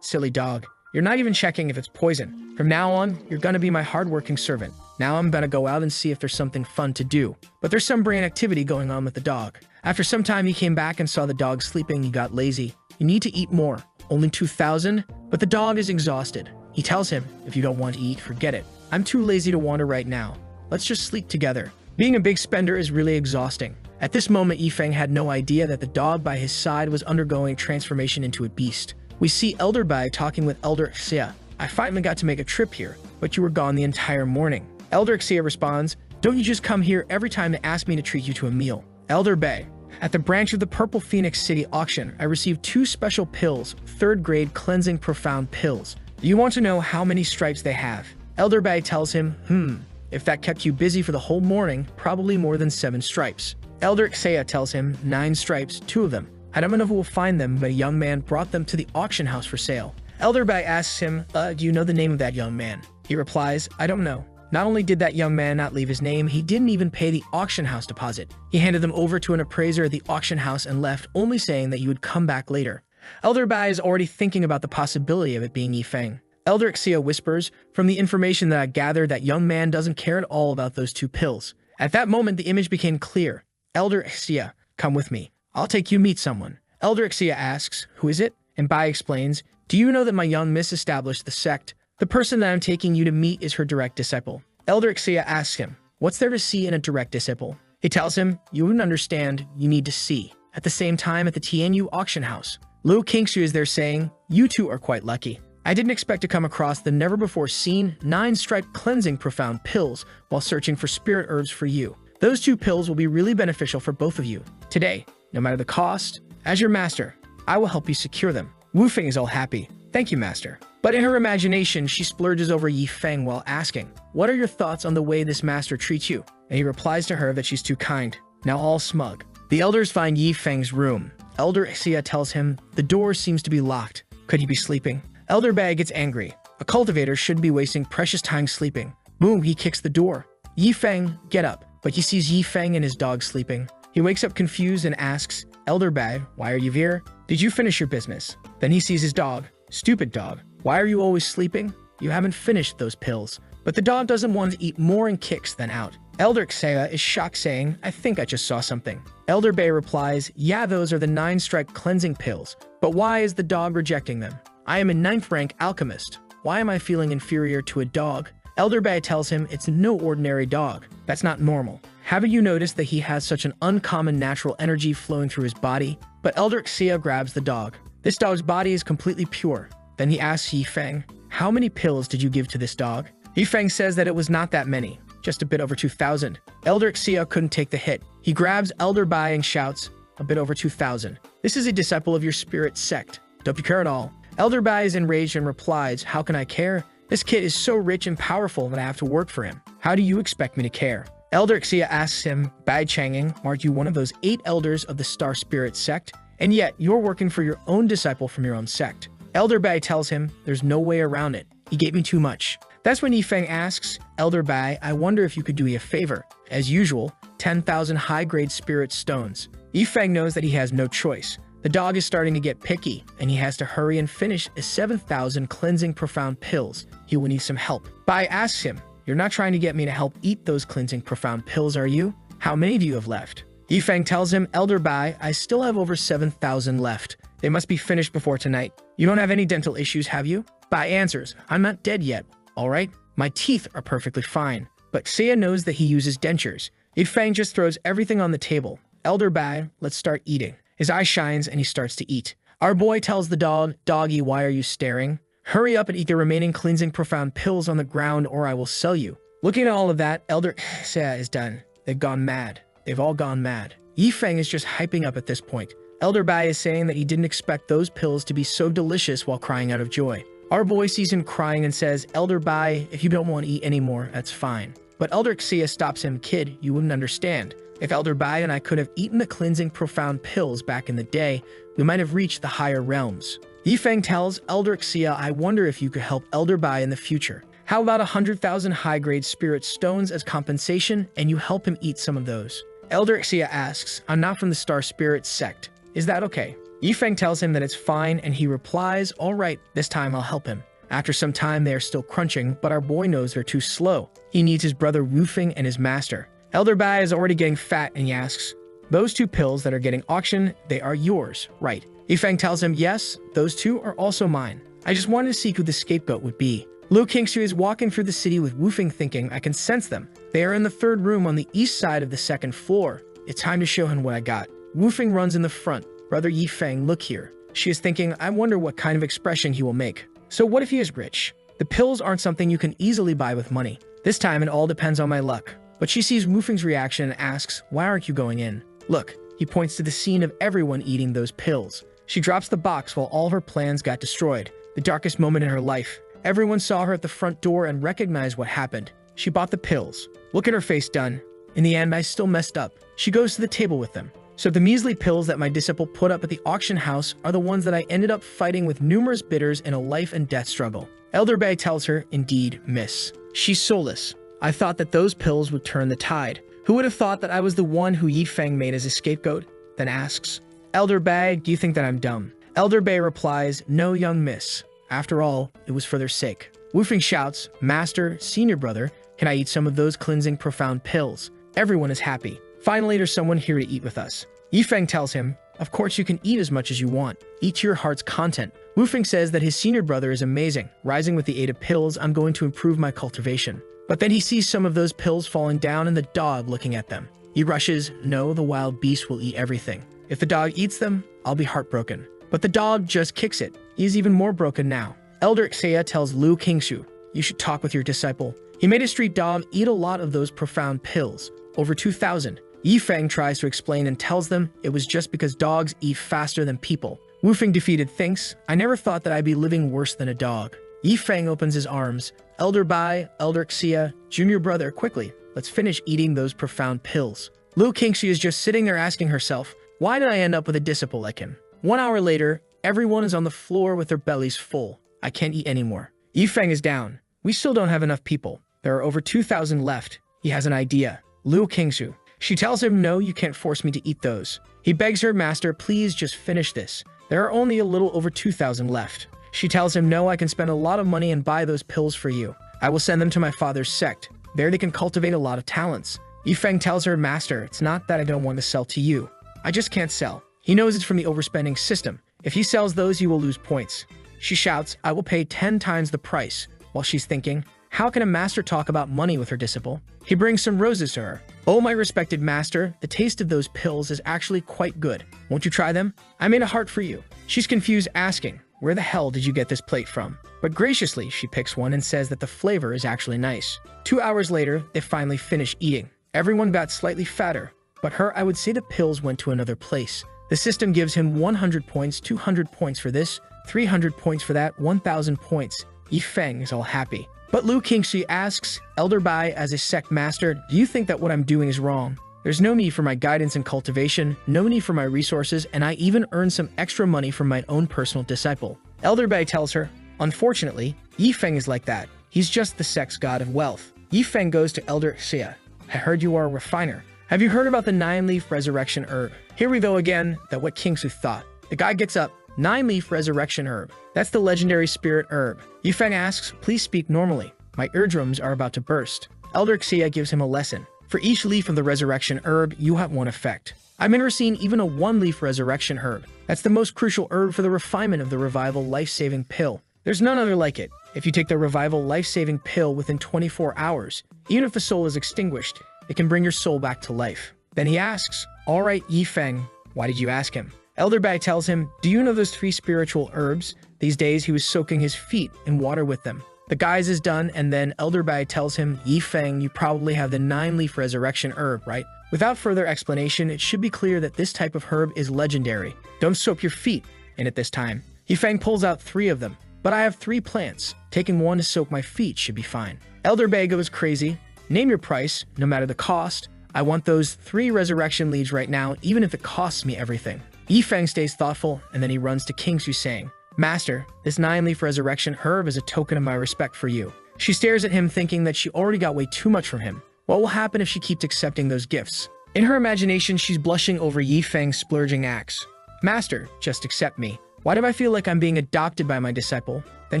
Silly dog. You're not even checking if it's poison. From now on, you're gonna be my hardworking servant. Now I'm gonna go out and see if there's something fun to do. But there's some brain activity going on with the dog. After some time, he came back and saw the dog sleeping. He got lazy. You need to eat more. Only 2,000? But the dog is exhausted. He tells him, if you don't want to eat, forget it. I'm too lazy to wander right now. Let's just sleep together. Being a big spender is really exhausting. At this moment, Yifeng had no idea that the dog by his side was undergoing transformation into a beast. We see Elder Bai talking with Elder Xia. I finally got to make a trip here, but you were gone the entire morning. Elder Xia responds, don't you just come here every time to ask me to treat you to a meal? Elder Bai, at the branch of the Purple Phoenix City auction, I received 2 special pills, 3rd grade cleansing profound pills. Do you want to know how many stripes they have? Elder Bai tells him, if that kept you busy for the whole morning, probably more than 7 stripes. Elder Xia tells him 9 stripes, 2 of them. I don't know who will find them, but a young man brought them to the auction house for sale. Elder Bai asks him, do you know the name of that young man? He replies, I don't know. Not only did that young man not leave his name, he didn't even pay the auction house deposit. He handed them over to an appraiser at the auction house and left, only saying that he would come back later. Elder Bai is already thinking about the possibility of it being Yifeng. Elder Xia whispers, from the information that I gathered, that young man doesn't care at all about those 2 pills. At that moment, the image became clear. Elder Xia, come with me. I'll take you meet someone. Elder Xia asks, who is it? And Bai explains, do you know that my young miss established the sect? The person that I'm taking you to meet is her direct disciple. Elder Xia asks him, what's there to see in a direct disciple? He tells him, you wouldn't understand, you need to see. At the same time, at the TNU auction house, Liu Kingsu is there saying, you 2 are quite lucky. I didn't expect to come across the never-before-seen 9-striped cleansing profound pills while searching for spirit herbs for you. Those 2 pills will be really beneficial for both of you. Today, no matter the cost, as your master, I will help you secure them. Wu Feng is all happy. Thank you, master. But in her imagination, she splurges over Yifeng while asking, what are your thoughts on the way this master treats you? And he replies to her that she's too kind. Now all smug. The elders find Yifeng's room. Elder Xia tells him, the door seems to be locked. Could he be sleeping? Elder Bai gets angry. A cultivator shouldn't be wasting precious time sleeping. Boom, he kicks the door. Yifeng, get up. But he sees Yifeng and his dog sleeping. He wakes up confused and asks, Elder Bai, why are you here? Did you finish your business? Then he sees his dog. Stupid dog. Why are you always sleeping? You haven't finished those pills. But the dog doesn't want to eat more and kicks then out. Elder Xea is shocked, saying, I think I just saw something. Elder Bay replies, yeah, those are the 9-strike cleansing pills, but why is the dog rejecting them? I am a 9th rank alchemist. Why am I feeling inferior to a dog? Elder Bay tells him it's no ordinary dog. That's not normal. Haven't you noticed that he has such an uncommon natural energy flowing through his body? But Elder Xia grabs the dog. This dog's body is completely pure. Then he asks Yifeng, how many pills did you give to this dog? Yifeng says that it was not that many, just a bit over 2,000. Elder Xia couldn't take the hit. He grabs Elder Bai and shouts, a bit over 2,000. This is a disciple of your spirit sect. Don't you care at all? Elder Bai is enraged and replies, how can I care? This kid is so rich and powerful that I have to work for him. How do you expect me to care? Elder Xia asks him, Bai Changing, aren't you one of those 8 elders of the Star Spirit sect? And yet, you're working for your own disciple from your own sect. Elder Bai tells him, there's no way around it. He gave me too much. That's when Yifeng asks, Elder Bai, I wonder if you could do me a favor. As usual, 10,000 high-grade spirit stones. Yifeng knows that he has no choice. The dog is starting to get picky, and he has to hurry and finish his 7,000 cleansing profound pills. He will need some help. Bai asks him, you're not trying to get me to help eat those cleansing profound pills, are you? How many do you have left? Yifeng tells him, Elder Bai, I still have over 7,000 left. They must be finished before tonight. You don't have any dental issues, have you? Bai answers, I'm not dead yet. All right, my teeth are perfectly fine. But Xia knows that he uses dentures. Yifeng just throws everything on the table. Elder Bai, let's start eating. His eye shines and he starts to eat. Our boy tells the dog, Doggy, why are you staring? Hurry up and eat the remaining cleansing profound pills on the ground or I will sell you. Looking at all of that, Elder Xia is done. They've gone mad. They've all gone mad. Yifeng is just hyping up at this point. Elder Bai is saying that he didn't expect those pills to be so delicious while crying out of joy. Our boy sees him crying and says, Elder Bai, if you don't want to eat anymore, that's fine. But Elder Xia stops him, kid, you wouldn't understand. If Elder Bai and I could have eaten the cleansing profound pills back in the day, we might have reached the higher realms. Yifeng tells Elder Xia, I wonder if you could help Elder Bai in the future. How about 100,000 high-grade spirit stones as compensation and you help him eat some of those? Elder Xia asks, I'm not from the Star Spirit sect. Is that okay? Yifeng tells him that it's fine and he replies, all right, this time I'll help him. After some time they are still crunching, but our boy knows they're too slow. He needs his brother Wufeng and his master. Elder Bai is already getting fat and he asks, those 2 pills that are getting auctioned, they are yours, right? Yifeng tells him, yes, those 2 are also mine. I just wanted to see who the scapegoat would be. Liu Qingxu is walking through the city with Wufeng thinking, I can sense them. They are in the 3rd room on the east side of the 2nd floor. It's time to show him what I got. Wufeng runs in the front. Brother Yifeng, look here. She is thinking, I wonder what kind of expression he will make. So what if he is rich? The pills aren't something you can easily buy with money. This time it all depends on my luck. But she sees Wufeng's reaction and asks, why aren't you going in? Look, he points to the scene of everyone eating those pills. She drops the box while all her plans got destroyed. The darkest moment in her life. Everyone saw her at the front door and recognized what happened. She bought the pills. Look at her face done. In the end, I still messed up. She goes to the table with them. So the measly pills that my disciple put up at the auction house are the ones that I ended up fighting with numerous bidders in a life and death struggle. Elder Bay tells her, indeed, miss. She's soulless. I thought that those pills would turn the tide. Who would have thought that I was the one who Yifeng made as a scapegoat? Then asks, Elder Bay, do you think that I'm dumb? Elder Bay replies, no, young miss. After all, it was for their sake. Wufeng shouts, Master, senior brother, can I eat some of those cleansing profound pills? Everyone is happy. Finally, there's someone here to eat with us. Yifeng tells him, of course you can eat as much as you want. Eat to your heart's content. Wufeng says that his senior brother is amazing. Rising with the aid of pills, I'm going to improve my cultivation. But then he sees some of those pills falling down and the dog looking at them. He rushes, no, the wild beast will eat everything. If the dog eats them, I'll be heartbroken. But the dog just kicks it. He is even more broken now. Elder Xia tells Liu Qingxu, you should talk with your disciple. He made a street dog eat a lot of those profound pills. Over 2,000. Yifeng tries to explain and tells them it was just because dogs eat faster than people. Wufeng defeated thinks, I never thought that I'd be living worse than a dog. Yifeng opens his arms. Elder Bai, Elder Xia, junior brother, quickly, let's finish eating those profound pills. Liu Qingxi is just sitting there asking herself, why did I end up with a disciple like him? 1 hour later, everyone is on the floor with their bellies full. I can't eat anymore. Yifeng is down. We still don't have enough people. There are over 2,000 left. He has an idea. Liu Qingxu. She tells him, no, you can't force me to eat those. He begs her, Master, please just finish this. There are only a little over 2,000 left. She tells him, no, I can spend a lot of money and buy those pills for you. I will send them to my father's sect. There they can cultivate a lot of talents. Yifeng tells her, Master, it's not that I don't want to sell to you. I just can't sell. He knows it's from the overspending system. If he sells those, he will lose points. She shouts, I will pay 10 times the price, while she's thinking, how can a master talk about money with her disciple? He brings some roses to her. Oh, my respected master, the taste of those pills is actually quite good. Won't you try them? I made a heart for you. She's confused, asking, where the hell did you get this plate from? But graciously, she picks one and says that the flavor is actually nice. 2 hours later, they finally finish eating. Everyone got slightly fatter, but her, I would say the pills went to another place. The system gives him 100 points, 200 points for this, 300 points for that, 1,000 points. Yifeng is all happy. But Lu Qingxi asks, Elder Bai, as a sect master, do you think that what I'm doing is wrong? There's no need for my guidance and cultivation, no need for my resources, and I even earn some extra money from my own personal disciple. Elder Bai tells her, unfortunately, Yifeng is like that. He's just the sect's god of wealth. Yifeng goes to Elder Xia. I heard you are a refiner. Have you heard about the 9-leaf resurrection herb? Here we go again, that what Qingxi thought. The guy gets up. 9-leaf resurrection herb. That's the legendary spirit herb. Yifeng asks, please speak normally. My eardrums are about to burst. Elder Xia gives him a lesson. For each leaf of the resurrection herb, you have one effect. I've never seen even a 1-leaf resurrection herb. That's the most crucial herb for the refinement of the revival life-saving pill. There's none other like it. If you take the revival life-saving pill within 24 hours, even if the soul is extinguished, it can bring your soul back to life. Then he asks, all right, Yifeng, why did you ask him? Elder Bai tells him, do you know those 3 spiritual herbs? These days he was soaking his feet in water with them. The guise is done, and then Elder Bai tells him, Yifeng, you probably have the 9-leaf resurrection herb, right? Without further explanation, it should be clear that this type of herb is legendary. Don't soak your feet in it this time. Yifeng pulls out 3 of them. But I have 3 plants. Taking one to soak my feet should be fine. Elder Bai goes crazy. Name your price, no matter the cost. I want those 3 resurrection leaves right now, even if it costs me everything. Yifeng stays thoughtful, and then he runs to Qingxu saying, Master, this 9-leaf resurrection herb is a token of my respect for you. She stares at him thinking that she already got way too much from him. What will happen if she keeps accepting those gifts? In her imagination, she's blushing over Yifeng's splurging acts. Master, just accept me. Why do I feel like I'm being adopted by my disciple? Then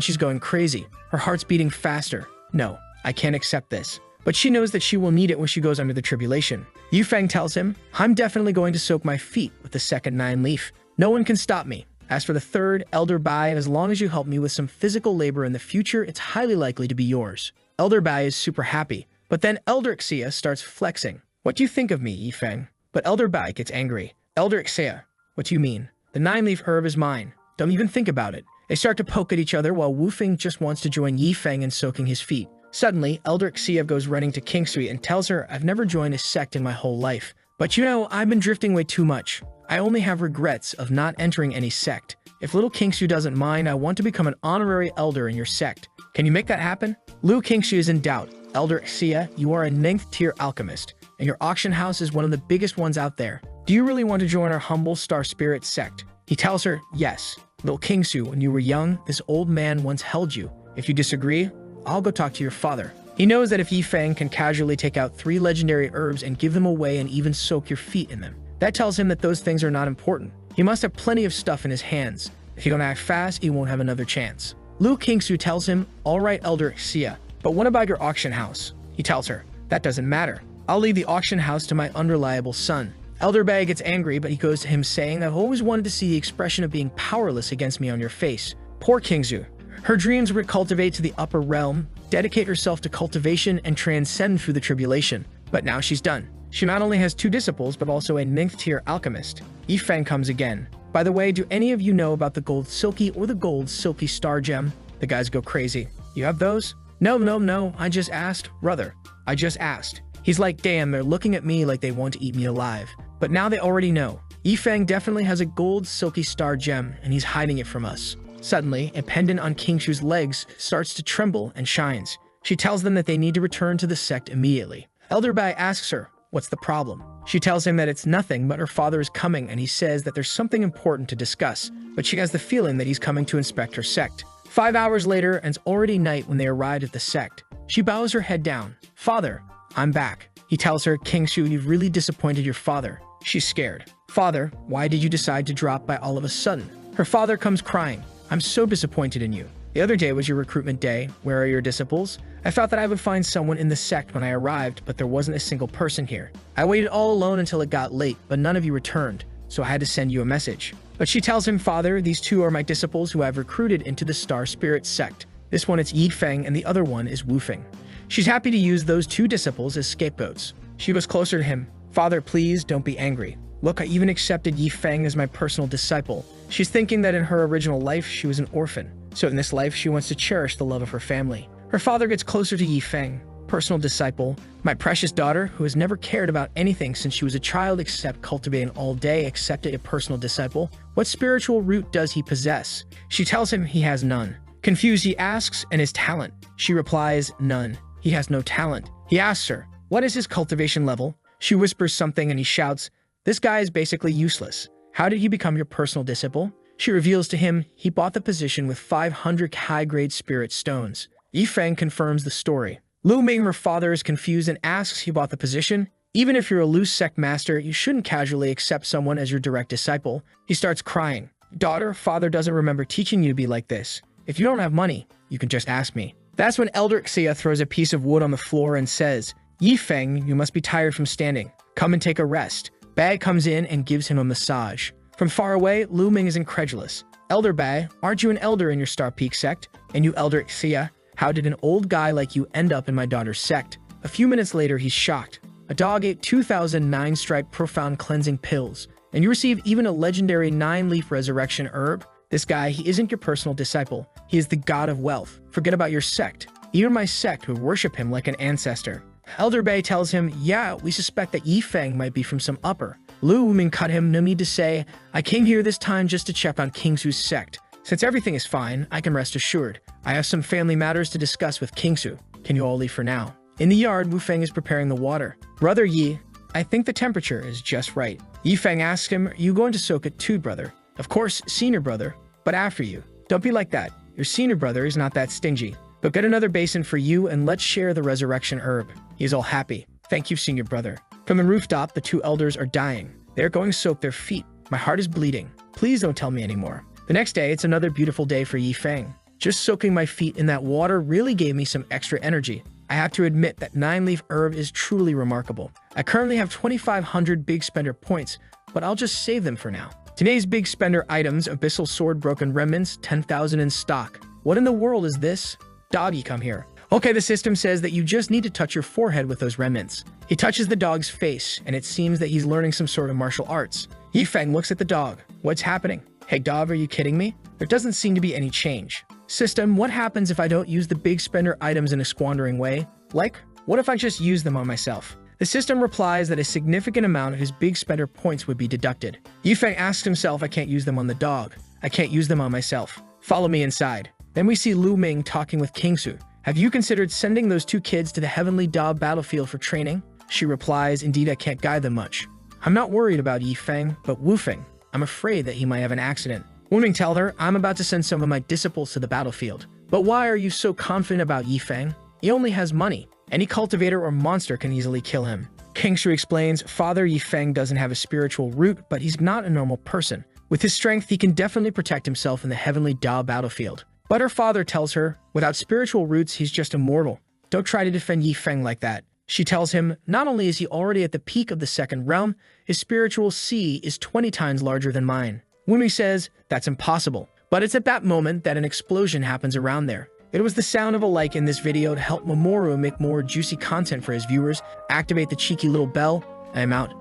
she's going crazy. Her heart's beating faster. No, I can't accept this. But she knows that she will need it when she goes under the tribulation. Yifeng tells him, I'm definitely going to soak my feet with the second 9-leaf. No one can stop me. As for the third, Elder Bai, as long as you help me with some physical labor in the future, it's highly likely to be yours. Elder Bai is super happy. But then Elder Xia starts flexing. What do you think of me, Yifeng? But Elder Bai gets angry. Elder Xia, what do you mean? The 9-leaf herb is mine. Don't even think about it. They start to poke at each other while Wu Feng just wants to join Yifeng in soaking his feet. Suddenly, Elder Xia goes running to Qingxi and tells her, I've never joined a sect in my whole life. But you know, I've been drifting way too much. I only have regrets of not entering any sect. If little Qingxi doesn't mind, I want to become an honorary elder in your sect. Can you make that happen? Lu Qingxi is in doubt. Elder Xia, you are a 9th tier alchemist, and your auction house is one of the biggest ones out there. Do you really want to join our humble Star Spirit sect? He tells her, yes. Little Qingxi, when you were young, this old man once held you. If you disagree, I'll go talk to your father. He knows that if Yifeng can casually take out 3 legendary herbs and give them away and even soak your feet in them, that tells him that those things are not important. He must have plenty of stuff in his hands. If you don't act fast, he won't have another chance. Lu Qingxi tells him, all right, Elder Xia, but what about your auction house? He tells her, that doesn't matter. I'll leave the auction house to my unreliable son. Elder Bai gets angry, but he goes to him saying, I've always wanted to see the expression of being powerless against me on your face. Poor Qingxi. Her dreams were to cultivate to the upper realm, dedicate herself to cultivation, and transcend through the tribulation. But now she's done. She not only has 2 disciples, but also a 9th tier alchemist. Yifeng comes again. By the way, do any of you know about the gold silky or the gold silky star gem? The guys go crazy. You have those? No, I just asked. Brother, I just asked. He's like, damn, they're looking at me like they want to eat me alive. But now they already know. Yifeng definitely has a gold silky star gem, and he's hiding it from us. Suddenly, a pendant on Qingxu's legs starts to tremble and shines. She tells them that they need to return to the sect immediately. Elder Bai asks her, what's the problem? She tells him that it's nothing, but her father is coming, and he says that there's something important to discuss, but she has the feeling that he's coming to inspect her sect. 5 hours later, and it's already night when they arrive at the sect. She bows her head down. Father, I'm back. He tells her, Qingxu, you've really disappointed your father. She's scared. Father, why did you decide to drop by all of a sudden? Her father comes crying. I'm so disappointed in you. The other day was your recruitment day. Where are your disciples? I thought that I would find someone in the sect when I arrived, but there wasn't a single person here. I waited all alone until it got late, but none of you returned, so I had to send you a message. But she tells him, Father, these two are my disciples who I've recruited into the Star Spirit sect. This one is Yifeng and the other one is Wufeng. She's happy to use those two disciples as scapegoats. She goes closer to him. Father, please don't be angry. Look, I even accepted Yifeng as my personal disciple. She's thinking that in her original life, she was an orphan. So in this life, she wants to cherish the love of her family. Her father gets closer to Yifeng, personal disciple, my precious daughter, who has never cared about anything since she was a child except cultivating all day, accepted a personal disciple. What spiritual root does he possess? She tells him he has none. Confused, he asks, and his talent? She replies, none. He has no talent. He asks her, what is his cultivation level? She whispers something and he shouts, this guy is basically useless. How did he become your personal disciple? She reveals to him he bought the position with 500 high-grade spirit stones. Yifeng confirms the story. Lu Ming, her father, is confused and asks he bought the position. Even if you're a loose sect master, you shouldn't casually accept someone as your direct disciple. He starts crying. Daughter, father doesn't remember teaching you to be like this. If you don't have money, you can just ask me. That's when Elder Xia throws a piece of wood on the floor and says, Yifeng, you must be tired from standing. Come and take a rest. Bai comes in and gives him a massage. From far away, Lu Ming is incredulous. Elder Bai, aren't you an elder in your Star Peak sect? And you, Elder Xia, how did an old guy like you end up in my daughter's sect? A few minutes later, he's shocked. A dog ate 2,009 striped profound cleansing pills, and you receive even a legendary 9-leaf resurrection herb? This guy, he isn't your personal disciple. He is the god of wealth. Forget about your sect. Even my sect would worship him like an ancestor. Elder Bai tells him, yeah, we suspect that Yifeng might be from some upper. Lu Ming cut him, no need to say, I came here this time just to check on Kingsu's sect. Since everything is fine, I can rest assured. I have some family matters to discuss with Kingsu. Can you all leave for now? In the yard, Wufeng is preparing the water. Brother Yi, I think the temperature is just right. Yifeng asks him, are you going to soak it too, brother? Of course, senior brother, but after you. Don't be like that. Your senior brother is not that stingy. But get another basin for you and let's share the resurrection herb. He is all happy. Thank you, senior brother. From the rooftop, the two elders are dying. They're going to soak their feet. My heart is bleeding. Please don't tell me anymore. The next day, it's another beautiful day for Yifeng. Just soaking my feet in that water really gave me some extra energy. I have to admit that 9-leaf herb is truly remarkable. I currently have 2,500 big spender points, but I'll just save them for now. Today's big spender items, Abyssal Sword Broken Remnants, 10,000 in stock. What in the world is this? Doggy, come here. Okay, the system says that you just need to touch your forehead with those remnants. He touches the dog's face, and it seems that he's learning some sort of martial arts. Yifeng looks at the dog. What's happening? Hey dog, are you kidding me? There doesn't seem to be any change. System, what happens if I don't use the big spender items in a squandering way? Like, what if I just use them on myself? The system replies that a significant amount of his big spender points would be deducted. Yifeng asks himself, I can't use them on the dog. I can't use them on myself. Follow me inside. Then we see Lu Ming talking with Kingsu. Have you considered sending those two kids to the Heavenly Da battlefield for training? She replies, indeed I can't guide them much. I'm not worried about Yifeng, but Wufeng. I'm afraid that he might have an accident. Wu Ming tells her, I'm about to send some of my disciples to the battlefield. But why are you so confident about Yifeng? He only has money. Any cultivator or monster can easily kill him. Kingsu explains, Father Yifeng doesn't have a spiritual root, but he's not a normal person. With his strength, he can definitely protect himself in the Heavenly Da battlefield. But her father tells her, without spiritual roots, he's just a mortal. Don't try to defend Yifeng like that. She tells him, not only is he already at the peak of the second realm, his spiritual C is 20 times larger than mine. Wumi says, that's impossible. But it's at that moment that an explosion happens around there. It was the sound of a like in this video to help Mamoru make more juicy content for his viewers. Activate the cheeky little bell, and I'm out.